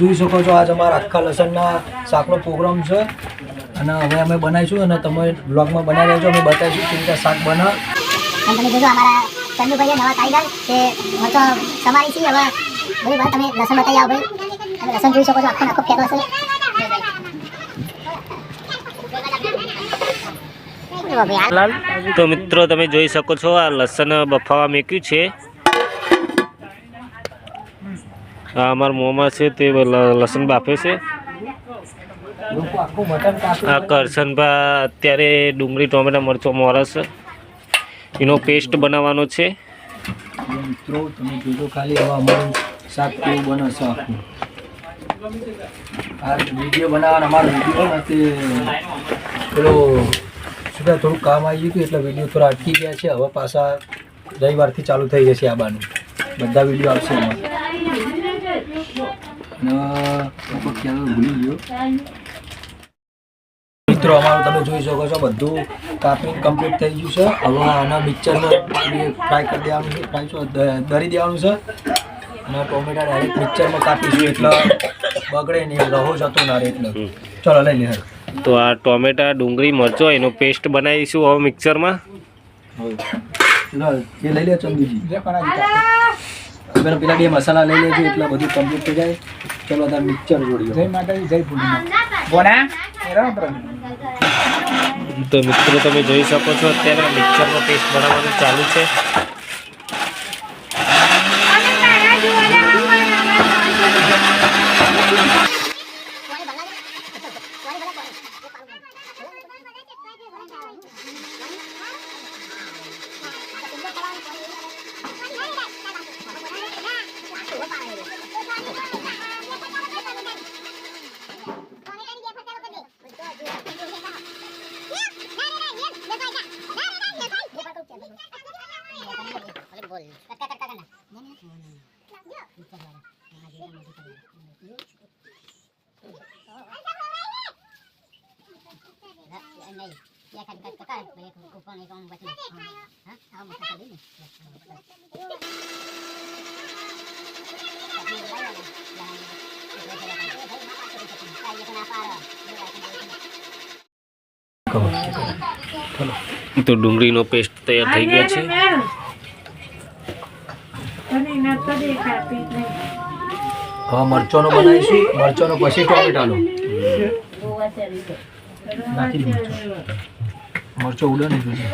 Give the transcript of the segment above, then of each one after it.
જોઈ શકો છો આજ અમારા આખા લસણના શાકનો પ્રોગ્રામ છે અને હવે અમે બનાવીશું અને તમે બ્લોગમાં બનાવી રહેજો. અમે બતાવીશું કેવી રીતે શાક બને. અને તમે જોજો અમારા ચંદુભાઈએ નવા કારીગર કે મરચો તમારી છે. હવે ભાઈ તમે લસણ બતાવી આવો ભાઈ. તમે લસણ જોઈ શકો છો આખો આખો ફેરો છે. તો મિત્રો તમે જોઈ શકો છો આ લસણ બફાવા મૂક્યું છે. આ અમારા મોંમાં છે તે લસણ બાફે છે. આ કરશનભા અત્યારે ડુંગળી ટોમેટા મરચો મોરસ એનો પેસ્ટ બનાવવાનો છે. મિત્રો તમે જોજો ખાલી હવે અમારું શાક કેવું બને છે આખું. આ વિડીયો બનાવવાના અમારો વિડીયો નથી પેલો સુધા થોડું કામ આવી ગયું એટલે વિડીયો થોડા અટકી ગયા છે. હવે પાછા રવિવારથી ચાલુ થઈ જશે આ બાનું બધા વિડીયો આવશે એમાં. ભૂલી ગયો મિત્રો અમારું તમે જોઈ શકો છો બધું કાપીને કમ્પ્લીટ થઈ ગયું છે. હવે આના મિક્સરમાં ફ્રાય કરી દેવાનું છે, દરી દેવાનું છે અને ટોમેટા ડાયરેક્ટ મિક્સરમાં કાપીશું એટલે બગડે નહીં, રહો જતો ના રહે એટલે. ચલો લઈ લે. તો આ ટોમેટા ડુંગળી મરચો એનો પેસ્ટ બનાવીશું હવે મિક્સરમાં. એ લઈ લે ચંદુજી. પેલા બે મસાલા લઈ લેજો એટલે બધું કમ્પ્લીટ થઈ જાય. ચલો તાર મિક્સર જોડી. જય માતાજી, જય ભૂલી. તો મિત્રો તમે જોઈ શકો છો અત્યારે મિક્સરમાં પેસ્ટ બનાવવાનું ચાલુ છે. તો ડુંગળીનો પેસ્ટ તૈયાર થઈ ગયો છે. હવે મરચોનો બનાવીશું. મરચોનો પછી ટોમેટાનો નાખી દઉં. મરચો ઉડે નહીં જોઈએ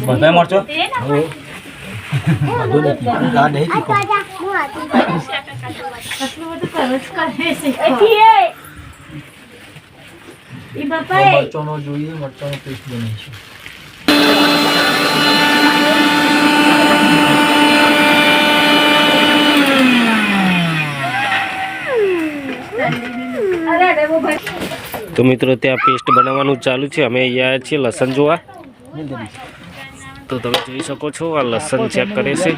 બધા મરચો બધું નથી આ નહીં તીખો. મરચોનો જોઈએ, મરચોનો પેસ્ટ બનાવીશું. તો મિત્રો ત્યાં પેસ્ટ બનાવવાનું ચાલુ છે. અમે અહીંયા છીએ લસણ જોવા. તો તમે જોઈ શકો છો આ લસણ ચેક કરે છે.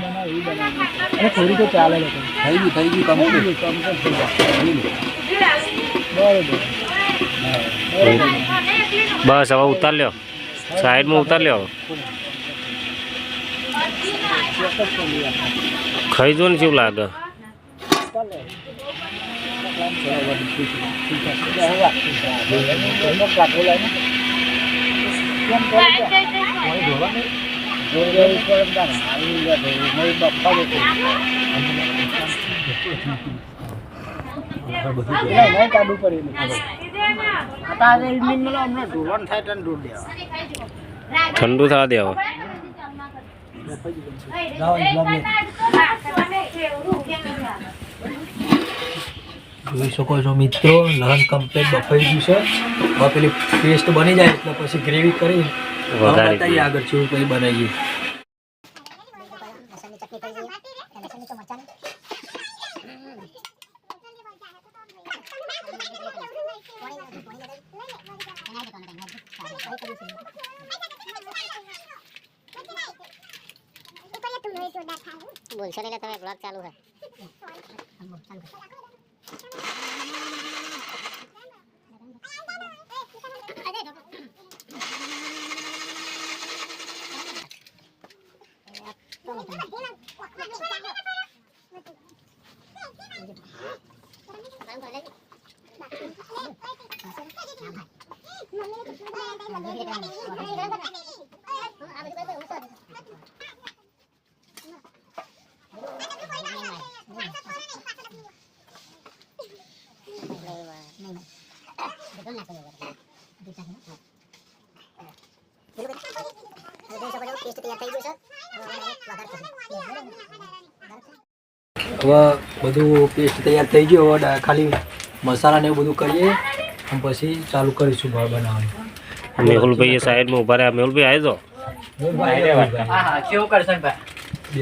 બસ હવે ઉતાર લ્યો, સાઈડમાં ઉતાર લ્યો. ખાઈ જો ને કેવું લાગે. ઠંડુ થવા દે હવે. જોઈ શકો છો મિત્રો લસણ કમ્પ્લીટ બફાઈ ગયું છે. હવે પેલી પેસ્ટ બની જાય એટલે પછી ગ્રેવી કરી બતાવીએ આગળ છે કંઈ બનાવીએ. બોલશો નહીં તમે બ્લોગ ચાલુ है. હવે બધું પેસ્ટ તૈયાર થઈ ગયો. હવે ખાલી મસાલા ને એવું બધું કરીએ અને પછી ચાલુ કરીશું બનાવવાનું. મેહુલભાઈ સાઈડમાં ઉભા રહ્યા. મેહુલભાઈ આવી જાઓ. હા કેવું કરશે ભાઈ? બે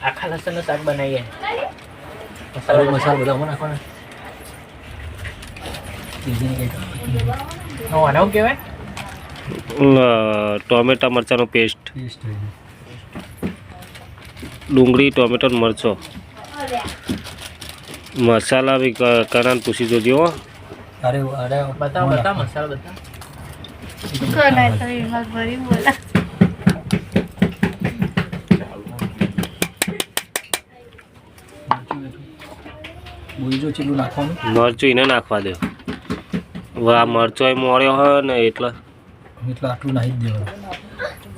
આખા લસણનું શાક બનાવીએ. મસાલા બધા આમાં નાખવાના. આવું કહેવાય ટોમેટા મરચાંનો પેસ્ટ, પેસ્ટ ડુંગળી, ટોમેટો, મરચો, મસાલા બી કરાન પૂછી જોજો. અરે અરે બતાવો બતાવો મસાલો બતાવો. બોલજો ચીલું નાખવાનું. મરચું એને નાખવા દો. વાહ મરચો એ મોળ્યો હોય ને એટલે એટલે આટલું નાખી જ દેવાનું.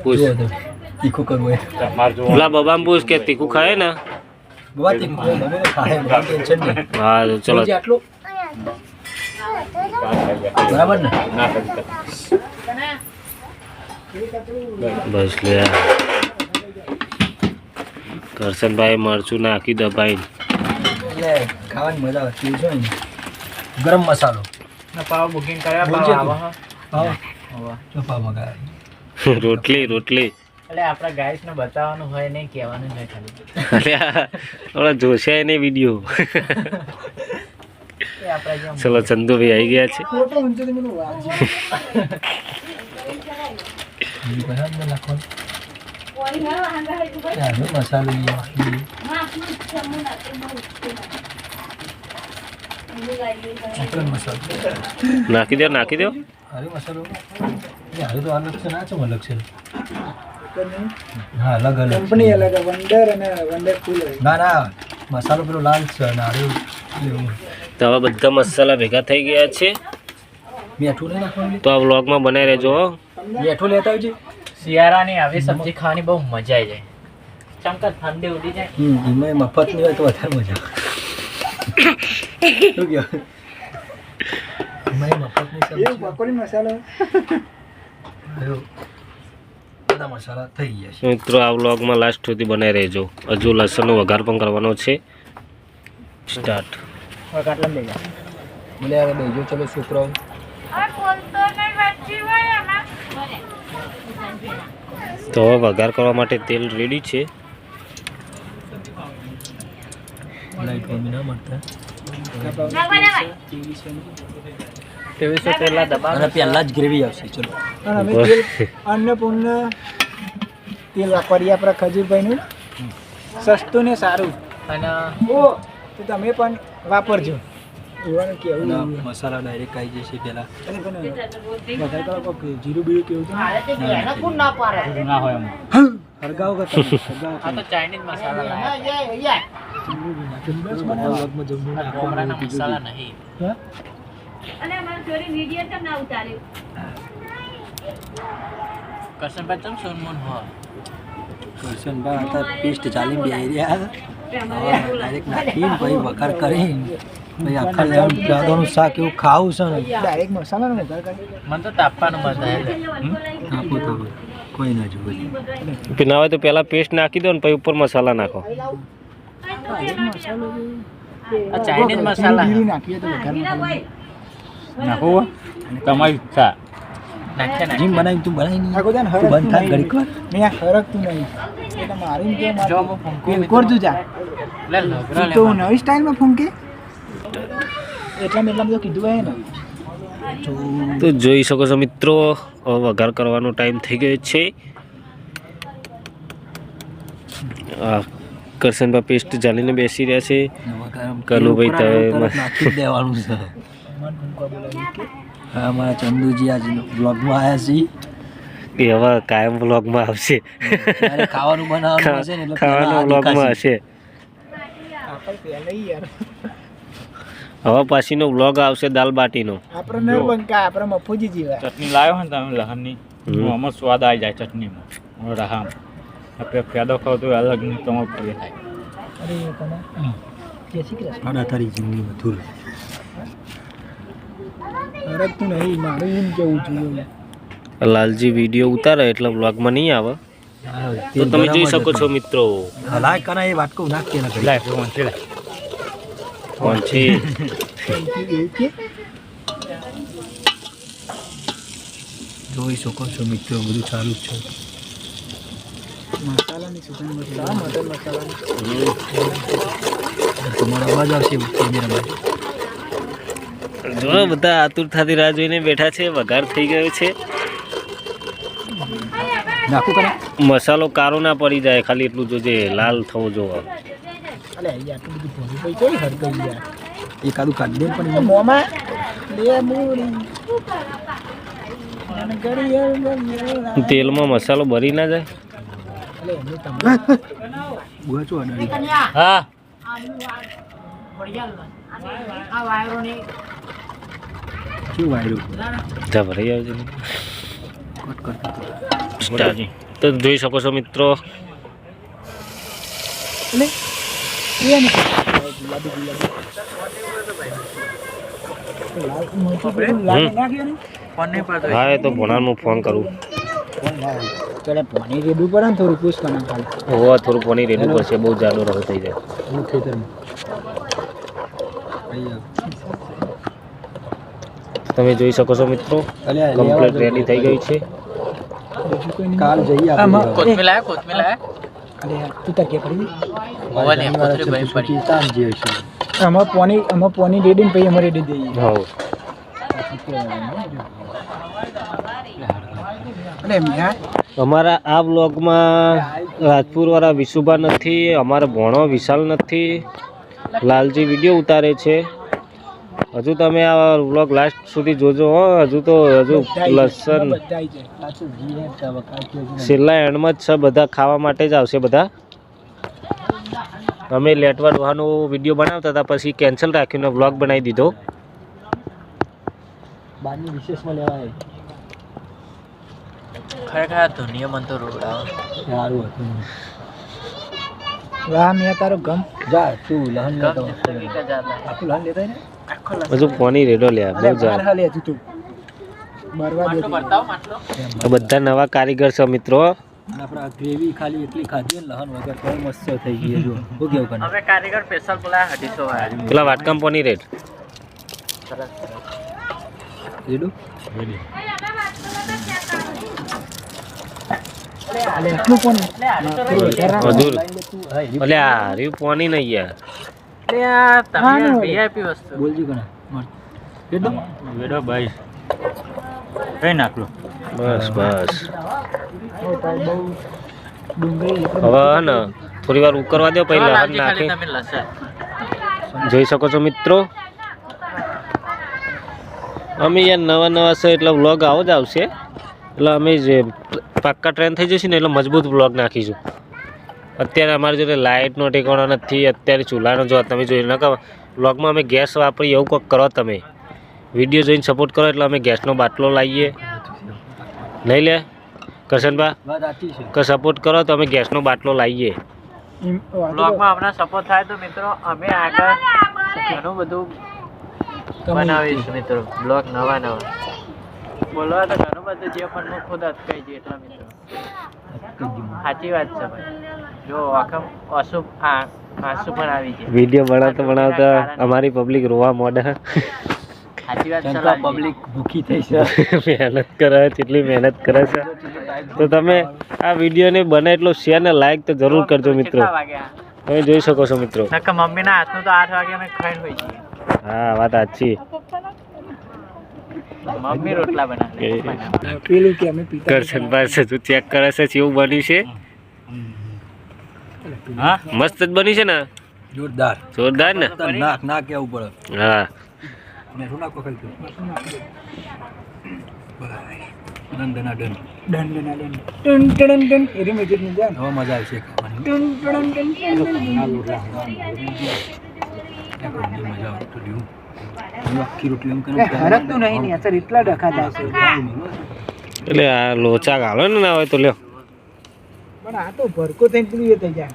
પૂછ જુઓ તો તીખું કરવું હોય. પેલા બબામ પૂછ કે તીખું ખાય ને. બાબા તીખું હોય, ગમે તે ખાય, બરાબર, ટેન્શન નહીં. હા ચલો જોજે આટલું બરાબર ને? બસ લે. કરશનભાઈ મરચું નાખી દબાઈને. એટલે ખાવાની મજા આવે. કેવું છે ને ગરમ મસાલો. પાવ બુકિંગ કર્યા બોલજે પાવ તું. આવો હા જો પાવ મગાવે. રોટલી રોટલી. એટલે આપણા ગાઈસ ને બતાવવાનું હોય નહીં કહેવાનું હોય ખાલી. ઓલા જોશે ને વિડીયો. એ આપણા જેમ ચલો ચંદુભાઈ આવી ગયા છે. મસાલો નાખી દો નાખી દો. અરે મસાલો હારે તો અલગ છે ના છે અલગ છે. હા અલગ અલગ કંપની અલગ વંડર અને વંડરફુલ. ના ના મસાલો પેલો લાલ છે અને હારે એવું. તો હવે બધા મસાલા ભેગા થઈ ગયા છે. મીઠું નહીં નાખવાનું. તો આ વ્લોગમાં બનાવી રહેજો હો. મીઠું લેતા આવજે. શિયાળાની આવી સબ્જી ખાવાની બહુ મજા આવી જાય. ચમકા ઠંડી ઉડી જાય. એમાં મફત નહીં હોય તો વધારે મજા આવે. શું કહેવાય? એમાં મફતની સબ્જી પકોડી મસાલો બધા મસાલા થઈ ગયા છે. મિત્રો આ વ્લોગમાં લાસ્ટ સુધી બનાવી રહેજો. હજુ લસણનો વઘાર પણ કરવાનો છે. સ્ટાર્ટ. કાટલા લઈ જા. બોલે હવે બેજો ચલો છોકરાઓ. તો હવે વઘાર કરવા માટે તેલ રેડી છે. લાઈટ વમી ના મળતા. 2300 તેલા દબાણ અને પહેલા જ ગ્રેવી આવશે. ચલો અન્નપૂર્ણા તેલ વાપરીએ આપણા ખજૂરભાઈનું સસ્તું ને સારું. અને તો તમે પણ વાપરજો. એવાનું કેવું અને મસાલા ડાયરેક્ટ આવી જશે પહેલા. વધારે કરો કે જીરું બીરું કેવું છે ના હોય એમ. હરગાવ કરતા આ તો ચાઇનીઝ મસાલા લાયા. કોમરાના મસાલા નહીં. કરશનભાઈ ચમ સોનમોન હો. કરશનભાઈ હતા પેસ્ટ ચાલી બે રહ્યા. ડાયરેક્ટ નાખીને પછી વઘાર કરીને પછી આખા લેવાનું દાદાનું શાક એવું ખાવું છે ને. ડાયરેક્ટ મસાલાનો વધારે કરી મને તો તાપવાનું મજા આવે. આપો તો કોઈ ના જુએ. ના હોય તો પહેલા પેસ્ટ નાખી દો ને પછી ઉપર મસાલા નાખો. આ ચાઇનીઝ મસાલા જીરું નાખીએ તો વધારે નાખો તમારી ઈચ્છા. નાખે જીમ બનાવી તું બનાવી નહીં. આખો જાન તું બંધ થાય ઘડીક વાર. મેં આ હરકતું નહીં એટલે મારું કે જો હું ફૂંકું ફૂંકોર તું જા લે લગરા લે તો નવી સ્ટાઇલમાં ફૂંકે એટલા બધું કીધું હોય ને. તો જોઈ શકો છો મિત્રો હવે વઘાર કરવાનો ટાઈમ થઈ ગયો છે. આ કરશનભાઈ પેસ્ટ ચાલીને બેસી રહ્યા છે. કનુભાઈ તમે નાખી જ દેવાનું છે. હા અમારા ચંદુજી આજ બ્લોગમાં આવ્યા છે. એ હવે કાયમ વ્લોગમાં આવશે. ત્યારે ખાવાનું બનાવવાનું હશે ને એટલે ખાવાના વ્લોગમાં હશે. આપણે પહેલા યાર હવે પછીનો વ્લોગ આવશે દાલ બાટીનો. આપણે ન બંકા આપણે મફુજી જેવા. ચટણી લાવ્યો ને તમે લહણની આમાં સ્વાદ આવી જાય ચટણીમાં રાહમ આપણે ફેદો ખાવ તો અલગ નહીં તમારે પ્રિય થાય. અરે તને જય શ્રી કૃષ્ણ. સાડા તારી જિંદગી મધુર. અરે તું નહીં મારું એમ કેવું જોઈએ. લાલજી વિડીયો ઉતારે એટલે વ્લોગમાં નહીં આવે તો તમે જોઈ શકો છો મિત્રો. હલાય કના એ વાટકો નાખ કે ના કરી. લાય ફોન છે લાય. કોણ છે? જોઈ શકો છો મિત્રો બધું ચાલુ જ છે. મસાલાની સુગંધ મસાલા મટન મસાલા તમારો અવાજ આવશે કેમેરામાં. જો બધા આતુરતાથી રાહ જોઈને બેઠા છે. વઘાર થઈ ગયો છે. નાખું કના મસાલો કારો ના પડી જાય, ખાલી એટલું જોજે લાલ થવો જોવો. અલે આટલું બધું ભરી પઈ કઈ હર ગઈ યાર. એકાદું કાઢી દે પણ મોમાં લે મૂડી મને ગળી હર તેલમાં મસાલો બરી ના જાય. અલે એમને તમને બુઆ છો અડાડી. હા શું વાયરું જા ભરાઈ આવજે. કટ કરતો સ્ટાર્ટ. તો જોઈ શકો છો મિત્રો. અલે એ ને ગુલાબી ગુલાબી લાલ મરચું લાલ નાખ્યો ને ફોન નહીં પડતો. હા એ તો ભણાનું ફોન કરું. ચલે પાણી રેડું પડે ને થોડું પૂછ કના ખાલી. હોવા થોડું પાણી રેડવું પડશે, બહુ જાડો રહો થઈ જાય. હું ખેતરમાં અહીંયા તમે જોઈ શકો છો મિત્રો અલ્યા કમ્પ્લીટ રેડી થઈ ગઈ છે. બીજું કોઈ નહીં. કાલ જઈએ આમાં આપણે કોથમીર લાયા કોથમીર લાયા. અલે તું તાર કે પડી ઓવા ને કોથમીર ભાઈ પડી. તાન જે છે આમાં પોની રેડી ને પછી અમે રેડી દઈએ. હા અલે મ્યા અમારા આ બ્લોગમાં રાજપુર વાળા વિશુભા નથી, અમારો ભણો વિશાલ નથી, લાલજી વિડીયો ઉતારે છે. હજુ તમે આ વ્લોગ લાસ્ટ સુધી જોજો હો. હજુ લસણ છેલ્લા એન્ડમાં જ છે. બધા ખાવા માટે જ આવશે બધા. અમે લેટવા ડોહાનો વિડીયો બનાવતા હતા, પછી કેન્સલ રાખીને વ્લોગ બનાવી દીધો. બારની વિશેષમાં લેવાય ખરેખર આ ધુનિયા મન તો રોડાવો. સારું હતું. વાહ મેં તારો ગમ જા તું લહન લેતો ગમ જિંદગી કા જાતા. આખું લહન લેતા ને આખો હજુ પોની રેડો લે બહુ અરે જા. બાર હાલે હજુ તું બરવા દે માટલો બતાવો માટલો. આ બધા નવા કારીગર છે મિત્રો. અને આપણે આ ગ્રેવી ખાલી એટલી ખાધી ને લહન વગર તો મસ્ત થઈ ગઈ. જો હું કેવું કને અમે કારીગર સ્પેશિયલ બોલાયા 250 વાળા. પેલા વાટકામ પોની રેડ. સરસ. રેડું અલે એટલું કોણ હજુ અલ્યા રહ્યું પોની નહીં યાર. એટલે આ તમે VIP વસ્તુ. બોલજી કને રેડું વેડો ભાઈ કઈ નાખલો. બસ બસ બહુ ડુંગળી હવે હે ને થોડી વાર ઉકળવા દો પછી લહણ ખાલી નાખી. તમે લસણ. જોઈ શકો છો મિત્રો અમે યાર નવા છે એટલે વ્લોગ આવો જ આવશે. એટલે અમે જે પાક્કા ટ્રેન થઈ જશે ને એટલે મજબૂત વ્લોગ નાખીશું. અત્યારે અમારી જોડે લાઇટનો ઠેકાણો નથી, અત્યારે ચૂલાનો જો તમે જોઈ નકા વ્લોગમાં અમે ગેસ વાપરીએ એવું કંઈક કરો. તમે વિડીયો જોઈને સપોર્ટ કરો એટલે અમે ગેસનો બાટલો લાવીએ. નહીં લે કરશનભા વાત સાચી છે. કે સપોર્ટ કરો તો અમે ગેસનો બાટલો લાવીએ. બ્લોગમાં આપણા સપોર્ટ થાય તો મિત્રો અમે આગળ ઘણું બધું બનાવીશું મિત્રો. બ્લોગ નવા બોલવા તો ઘણું બધું જે પણ હું ખુદ અટકાઈ જઈએ એટલા મિત્રો. સાચી વાત છે ભાઈ. જો આખમ અશુભ આંસુ પણ આવી જાય. વિડીયો બનાવતા અમારી પબ્લિક રોવા મોડે. સાચી વાત છે. જનતા પબ્લિક ભૂખી થઈ છે. મહેનત કરે છે, એટલી મહેનત કરે છે. તો તમે આ વિડીયોને બને એટલો શેર ને લાઈક તો જરૂર કરજો મિત્રો. કેટલા વાગ્યા? તમે જોઈ શકો છો મિત્રો. નકર મમ્મીના હાથનું તો 8 વાગે અમે ખાઈને હોઈ છીએ. હા વાત સાચી. મમ્મી રોટલા બનાવે. પેલું કે અમે પીતા કરશનભાઈ છે તું ચેક કરે છે કેવું બન્યું છે. હા મસ્ત જ બન્યું છે ને, જોરદાર જોરદાર ને. નાક નાક કેવું પડે. હા મેઠું નાખો ખાલી દન ડન ડન ડન ડન ડન એરી મેજિક ની જાન હવે મજા આવશે ખાવાની. ડન ડન ડન મજા આવતી તો આખી રોટલી એમ એટલે હરકતું નહીં ને અસર એટલા ડખા થાય છે એટલે આ લોચા ગાળો ને ના હોય તો લ્યો. પણ આ તો ભરકો થઈને પેલું એ થઈ જાય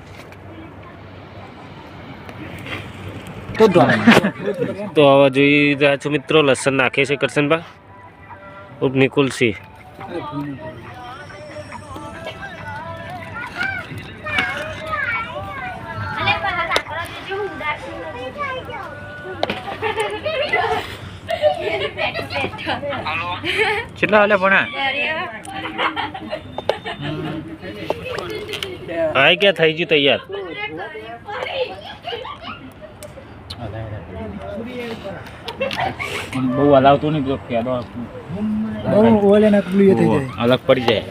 તો હવે જોઈ રહ્યા છો મિત્રો લસણ નાખે છે કરશનભાઈ ઉપ નિકુલસિંહ. કેટલા વાલે ભણા આ ક્યાં થઈ ગયું તૈયાર? બહુ હલાવતું નહીં ફેદો બહુ ઓલે ના પેલું એ થઈ જાય અલગ પડી જાય.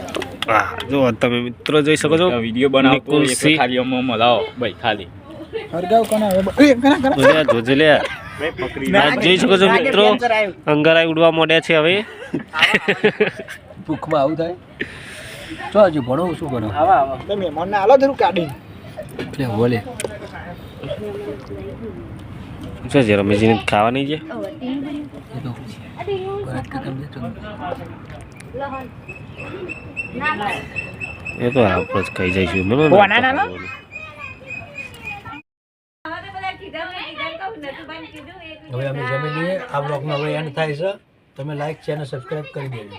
હા જો તમે મિત્રો જોઈ શકો છો વિડીયો બનાવતો નિકુલસિંહ. ખાલી અમો લાવો ભાઈ ખાલી હરગાવ કોના હવે એ કના કના જોયા જોજે લે. આ જોઈ શકો છો મિત્રો અંગારા ઉડવા માંડ્યા છે હવે. ભૂખમાં આવું થાય ચો હજુ ભણો શું કરો આવા આવા તમે મહેમાનને આલો ધરું કાઢીને એટલે બોલે શું છે રમેશજીને ખાવા નહીં છે? એ તો ભરત કાકા બે તો એ તો આપણે જ ખાઈ જઈશું મને હવે અમે જમી લઈએ આ બ્લોગનો હવે એન્ડ થાય છે તમે લાઈક ચેનલ સબસ્ક્રાઇબ કરી દેજો